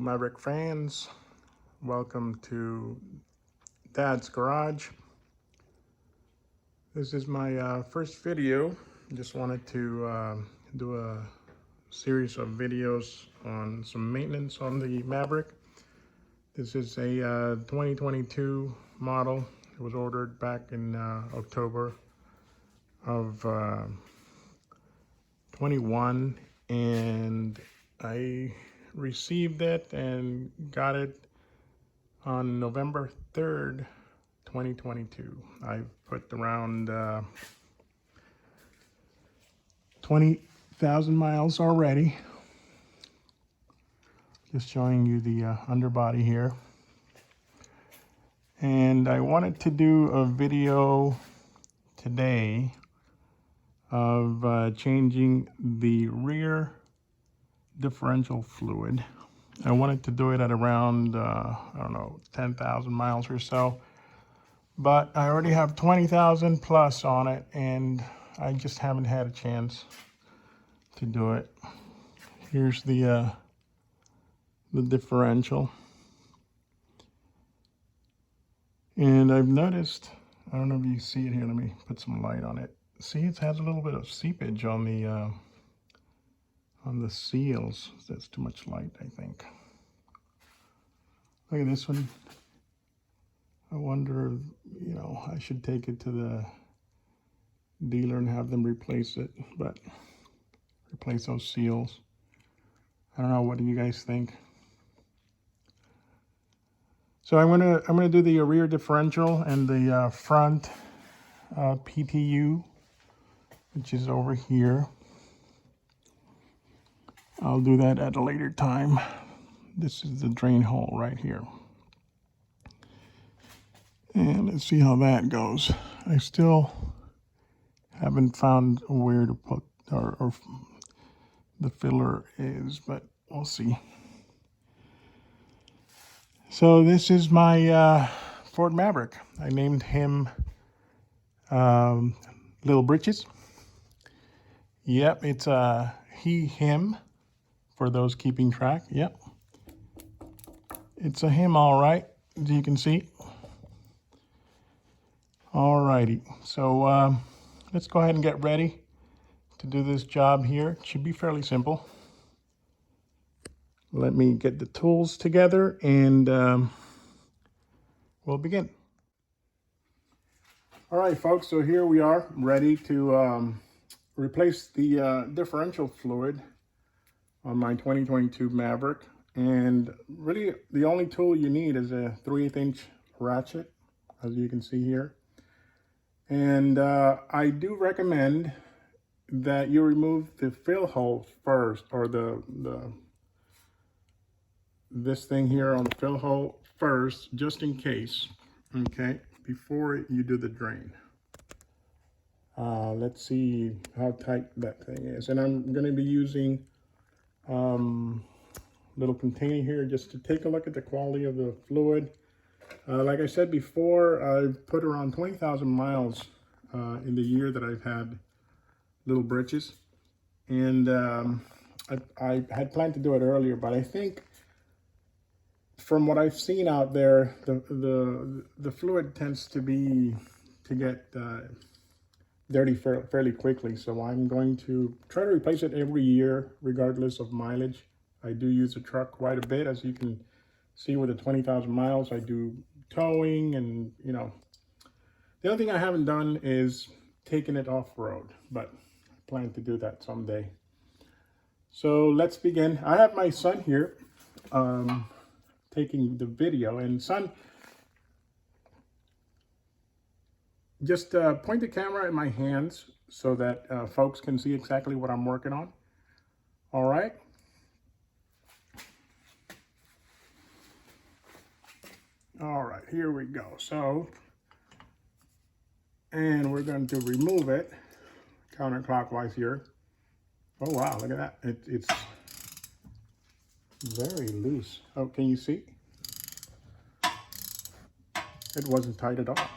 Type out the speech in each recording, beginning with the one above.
Maverick fans, welcome to Dad's Garage. This is my first video. Just wanted to do a series of videos on some maintenance on the Maverick. This is a 2022 model. It was ordered back in October of 21, and I received it and got it on November 3rd, 2022. I put around 20,000 miles already. Just showing you the underbody here. And I wanted to do a video today of changing the rear differential fluid. I wanted to do it at around, I don't know, 10,000 miles or so. But I already have 20,000 plus on it, and I just haven't had a chance to do it. Here's the differential. And I've noticed, I don't know if you see it here, let me put some light on it. See, it has a little bit of seepage on the seals. That's too much light, I think. Look at this one. I wonder, you know, I should take it to the dealer and have them replace it, but replace those seals. I don't know, what do you guys think? So I'm gonna do the rear differential and the front PTU, which is over here. I'll do that at a later time. This is the drain hole right here. And let's see how that goes. I still haven't found where to put or the filler is, but we'll see. So this is my Ford Maverick. I named him Little Britches. Yep, it's he, him, for those keeping track. Yep. It's a him, all right, as you can see. All righty, so let's go ahead and get ready to do this job here. It should be fairly simple. Let me get the tools together and we'll begin. All right, folks, so here we are ready to replace the differential fluid on my 2022 Maverick. And really the only tool you need is a 3/8" ratchet, as you can see here. And I do recommend that you remove the fill hole first, or this thing here on the fill hole first, just in case, okay, before you do the drain. Let's see how tight that thing is. And I'm going to be using little container here just to take a look at the quality of the fluid. Like I said before, I've put around 20,000 miles in the year that I've had Little Britches. And I had planned to do it earlier, but I think from what I've seen out there, the fluid tends to get dirty fairly quickly. So I'm going to try to replace it every year, regardless of mileage. I do use the truck quite a bit, as you can see with the 20,000 miles. I do towing, and you know, the only thing I haven't done is taking it off-road, but I plan to do that someday. So let's begin. I have my son here taking the video, and son, just point the camera at my hands so that folks can see exactly what I'm working on. All right. All right, here we go. So, and we're going to remove it counterclockwise here. Oh wow, look at that. It's very loose. Oh, can you see? It wasn't tight at all.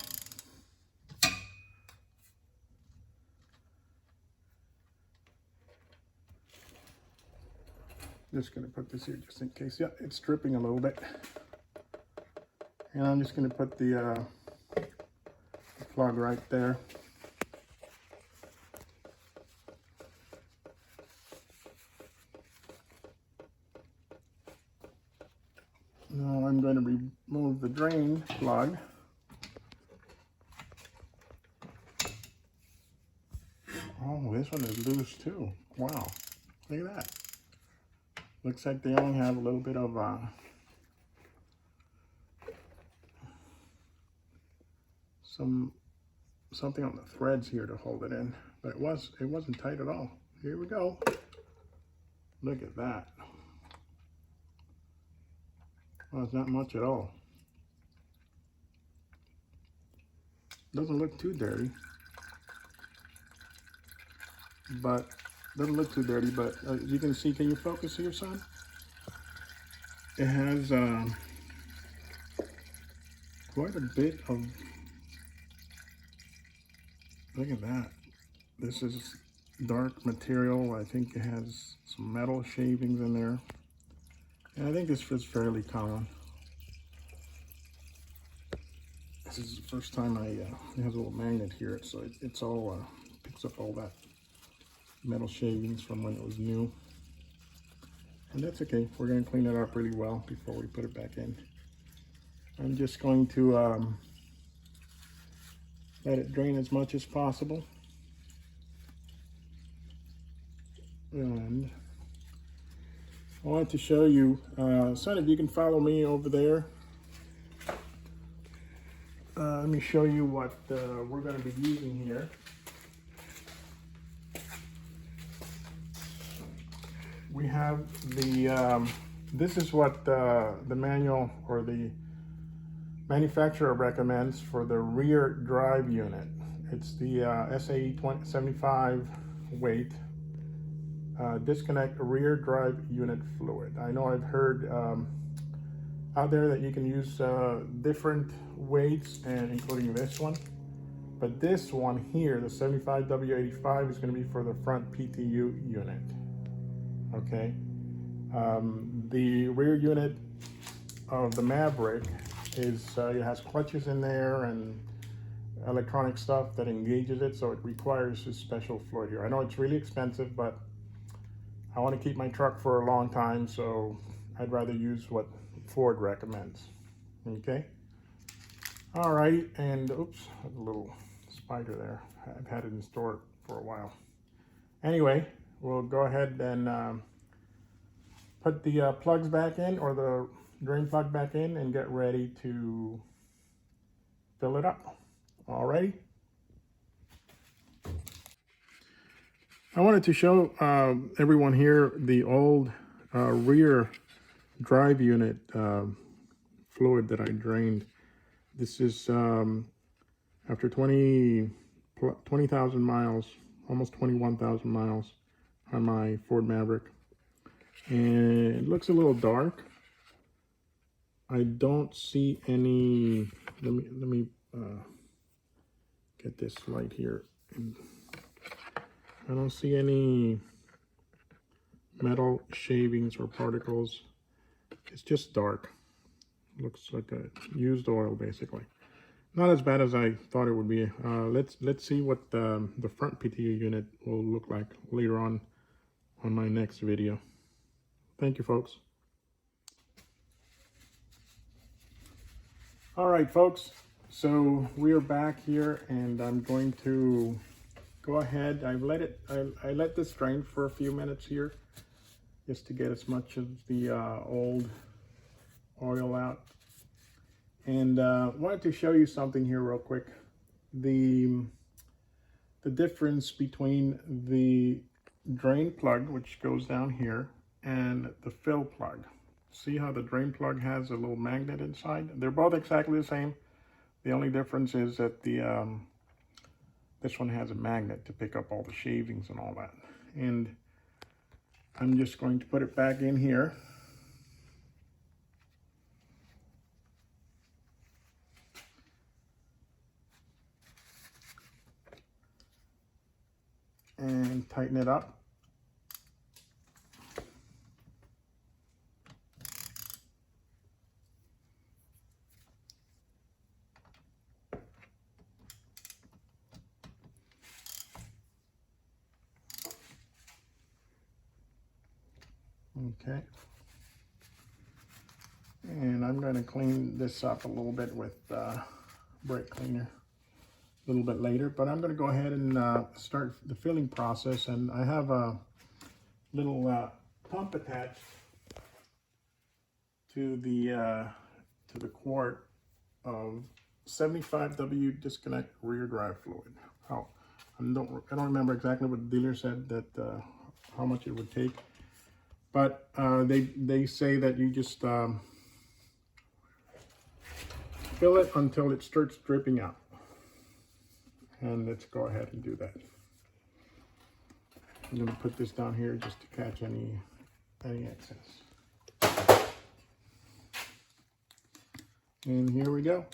Just going to put this here just in case. Yeah, it's dripping a little bit. And I'm just going to put the plug right there. Now I'm going to remove the drain plug. Oh, this one is loose too. Wow, look at that. Looks like they only have a little bit of something on the threads here to hold it in, but it wasn't tight at all. Here we go. Look at that. Well, it's not much at all. Doesn't look too dirty, but as you can see, can you focus here, son? It has quite a bit of, look at that. This is dark material. I think it has some metal shavings in there. And I think this is fairly common. This is the first time it has a little magnet here, so it's all, picks up all that metal shavings from when it was new. And that's okay. We're going to clean it up really well before we put it back in. I'm just going to let it drain as much as possible. And I wanted to show you, son, if you can follow me over there. Let me show you what we're going to be using here. We have the, this is what the manual or the manufacturer recommends for the rear drive unit. It's the SAE 75 weight. Disconnect rear drive unit fluid. I know I've heard out there that you can use different weights, and including this one, but this one here, the 75W85, is going to be for the front PTU unit. Okay, the rear unit of the Maverick is it has clutches in there and electronic stuff that engages it, so it requires this special fluid here. I know it's really expensive, but I want to keep my truck for a long time, so I'd rather use what Ford recommends. Okay. All right, and oops, there's a little spider there. I've had it in store for a while. Anyway, we'll go ahead and put the plugs back in, or the drain plug back in, and get ready to fill it up. All righty. I wanted to show everyone here the old rear drive unit fluid that I drained. This is after 20,000 miles, almost 21,000 miles on my Ford Maverick. And it looks a little dark. I don't see any, let me get this light here. I don't see any metal shavings or particles. It's just dark. Looks like a used oil, basically. Not as bad as I thought it would be. Let's see what the front PTU unit will look like later on my next video. Thank you, folks. All right, folks. So we are back here, and I'm going to go ahead. I let this drain for a few minutes here, just to get as much of the old oil out. And wanted to show you something here real quick. The difference between the drain plug, which goes down here, and the fill plug. See how the drain plug has a little magnet inside? They're both exactly the same. The only difference is that this one has a magnet to pick up all the shavings and all that. And I'm just going to put it back in here. And tighten it up. Okay. And I'm going to clean this up a little bit with brake cleaner a little bit later, but I'm going to go ahead and start the filling process. And I have a little pump attached to the quart of 75W disconnect rear drive fluid. I don't remember exactly what the dealer said that how much it would take, but they say that you just fill it until it starts dripping out. And let's go ahead and do that. I'm going to put this down here just to catch any excess. And here we go.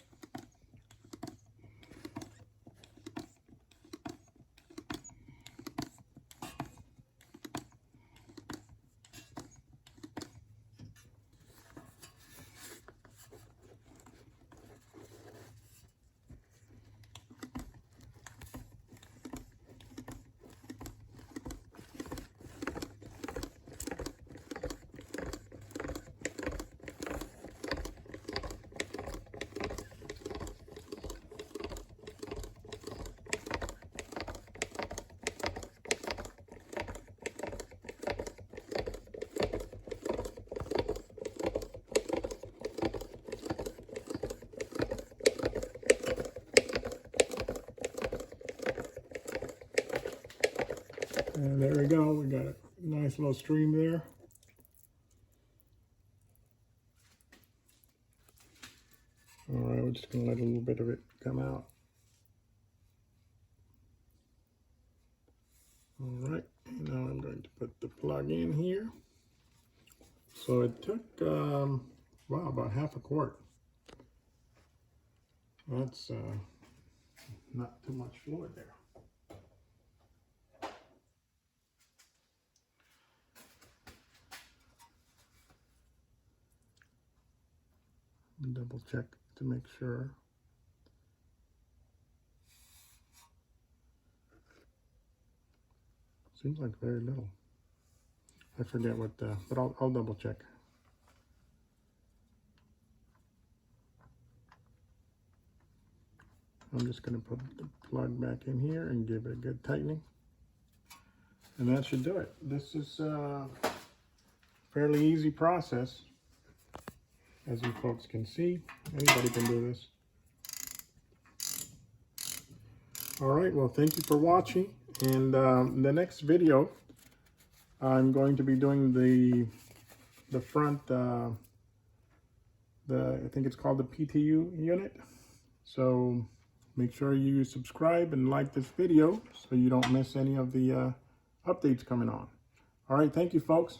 And there we go, we got a nice little stream there. All right, we're just gonna let a little bit of it come out. All right, now I'm going to put the plug in here. So it took, wow, about half a quart. That's not too much fluid there. Double check to make sure. Seems like very little. I forget what, but I'll double check. I'm just going to put the plug back in here and give it a good tightening. And that should do it. This is a fairly easy process. As you folks can see, anybody can do this. All right, well, thank you for watching. And in the next video, I'm going to be doing the front, I think it's called the PTU unit. So make sure you subscribe and like this video so you don't miss any of the updates coming on. All right, thank you, folks.